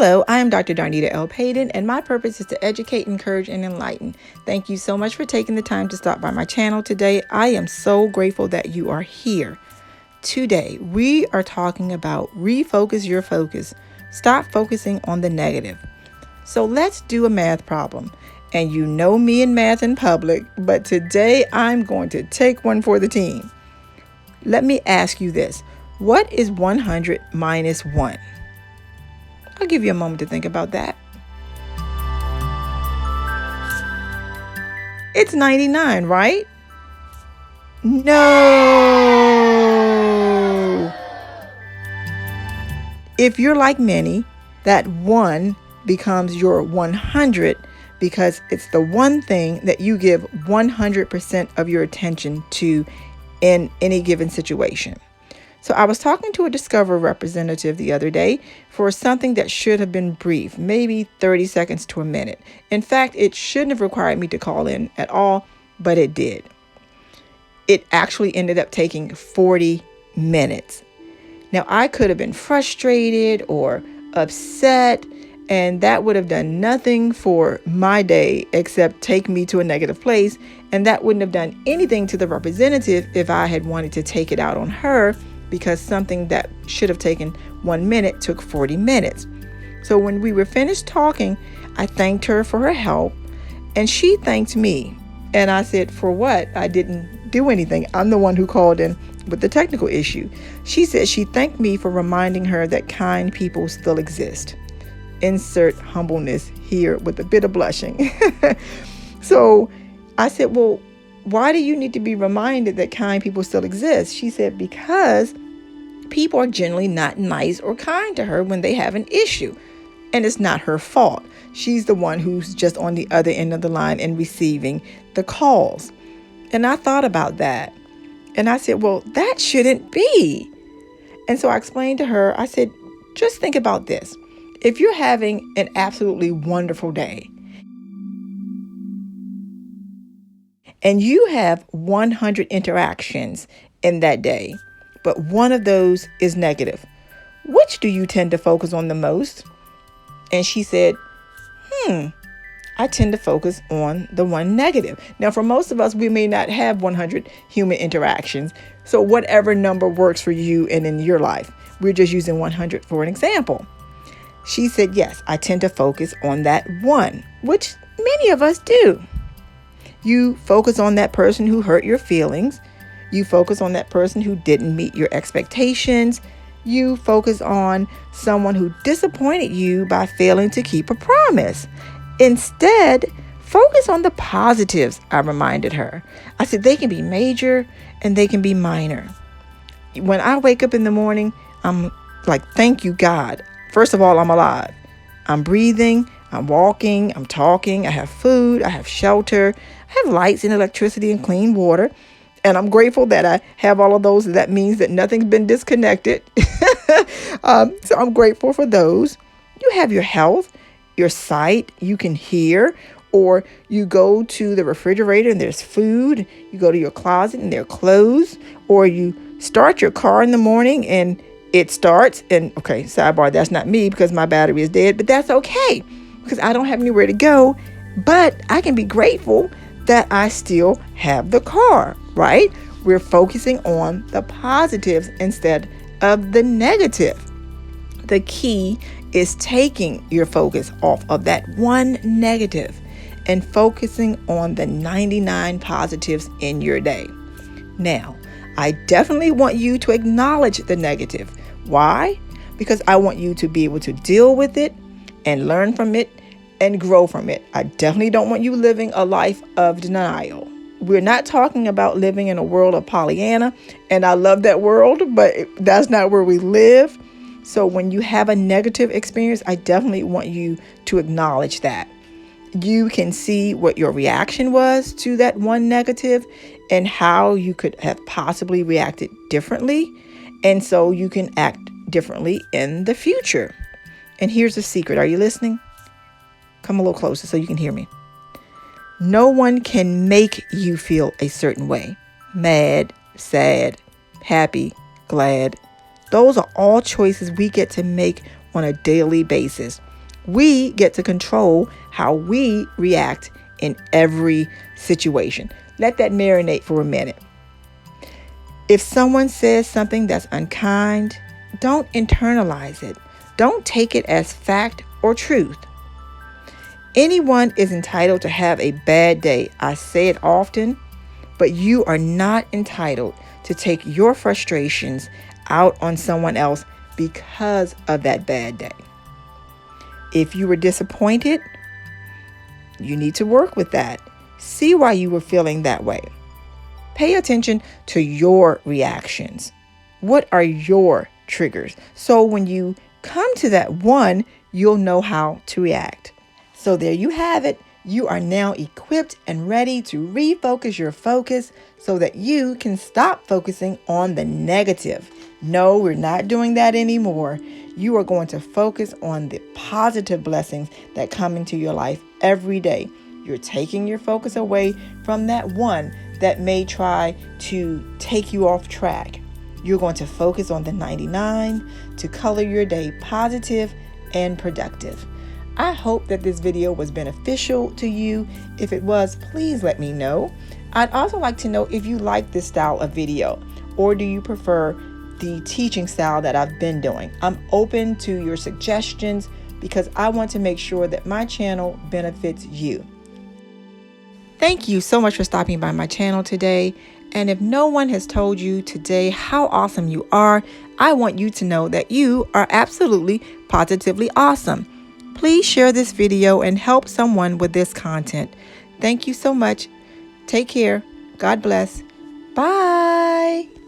Hello, I am Dr. Darnita L. Payden, and my purpose is to educate, encourage, and enlighten. Thank you so much for taking the time to stop by my channel today. I am so grateful that you are here. Today, we are talking about refocus your focus. Stop focusing on the negative. So let's do a math problem. And you know me in math in public, but today I'm going to take one for the team. Let me ask you this. What is 100 minus 1? I'll give you a moment to think about that. It's 99, right? No. If you're like many, that 1 becomes your 100 because it's the one thing that you give 100% of your attention to in any given situation. So I was talking to a Discover representative the other day for something that should have been brief, maybe 30 seconds to a minute. In fact, it shouldn't have required me to call in at all, but it did. It actually ended up taking 40 minutes. Now, I could have been frustrated or upset, and that would have done nothing for my day except take me to a negative place. And that wouldn't have done anything to the representative if I had wanted to take it out on her, because something that should have taken 1 minute took 40 minutes. So when we were finished talking, I thanked her for her help, and she thanked me. And I said, for what? I didn't do anything. I'm the one who called in with the technical issue. She said she thanked me for reminding her that kind people still exist. Insert humbleness here with a bit of blushing. So I said, well, why do you need to be reminded that kind people still exist? She said, because people are generally not nice or kind to her when they have an issue. And it's not her fault. She's the one who's just on the other end of the line and receiving the calls. And I thought about that. And I said, well, that shouldn't be. And so I explained to her, I said, just think about this. If you're having an absolutely wonderful day, and you have 100 interactions in that day, but one of those is negative, which do you tend to focus on the most? And she said, I tend to focus on the one negative. Now, for most of us, we may not have 100 human interactions. So whatever number works for you and in your life, we're just using 100 for an example. She said, yes, I tend to focus on that one, which many of us do. You focus on that person who hurt your feelings. You focus on that person who didn't meet your expectations. You focus on someone who disappointed you by failing to keep a promise. Instead, focus on the positives, I reminded her. I said, they can be major and they can be minor. When I wake up in the morning, I'm like, thank you, God. First of all, I'm alive. I'm breathing. I'm walking, I'm talking, I have food, I have shelter, I have lights and electricity and clean water. And I'm grateful that I have all of those. That means that nothing's been disconnected. So I'm grateful for those. You have your health, your sight, you can hear, or you go to the refrigerator and there's food. You go to your closet and there are clothes, or you start your car in the morning and it starts. And okay, sidebar, that's not me because my battery is dead, but that's okay, because I don't have anywhere to go, but I can be grateful that I still have the car, right? We're focusing on the positives instead of the negative. The key is taking your focus off of that one negative and focusing on the 99 positives in your day. Now, I definitely want you to acknowledge the negative. Why? Because I want you to be able to deal with it and learn from it and grow from it. I definitely don't want you living a life of denial. We're not talking about living in a world of Pollyanna, and I love that world, but that's not where we live. So when you have a negative experience, I definitely want you to acknowledge that. You can see what your reaction was to that one negative and how you could have possibly reacted differently. And so you can act differently in the future. And here's the secret. Are you listening? Come a little closer so you can hear me. No one can make you feel a certain way. Mad, sad, happy, glad. Those are all choices we get to make on a daily basis. We get to control how we react in every situation. Let that marinate for a minute. If someone says something that's unkind, don't internalize it. Don't take it as fact or truth. Anyone is entitled to have a bad day. I say it often, but you are not entitled to take your frustrations out on someone else because of that bad day. If you were disappointed, you need to work with that. See why you were feeling that way. Pay attention to your reactions. What are your triggers? So when you come to that one, you'll know how to react. So there you have it. You are now equipped and ready to refocus your focus so that you can stop focusing on the negative. No, we're not doing that anymore. You are going to focus on the positive blessings that come into your life every day. You're taking your focus away from that one that may try to take you off track. You're going to focus on the 99 to color your day positive and productive. I hope that this video was beneficial to you. If it was, please let me know. I'd also like to know if you like this style of video, or do you prefer the teaching style that I've been doing. I'm open to your suggestions because I want to make sure that my channel benefits you. Thank you so much for stopping by my channel today. And if no one has told you today how awesome you are, I want you to know that you are absolutely positively awesome. Please share this video and help someone with this content. Thank you so much. Take care. God bless. Bye.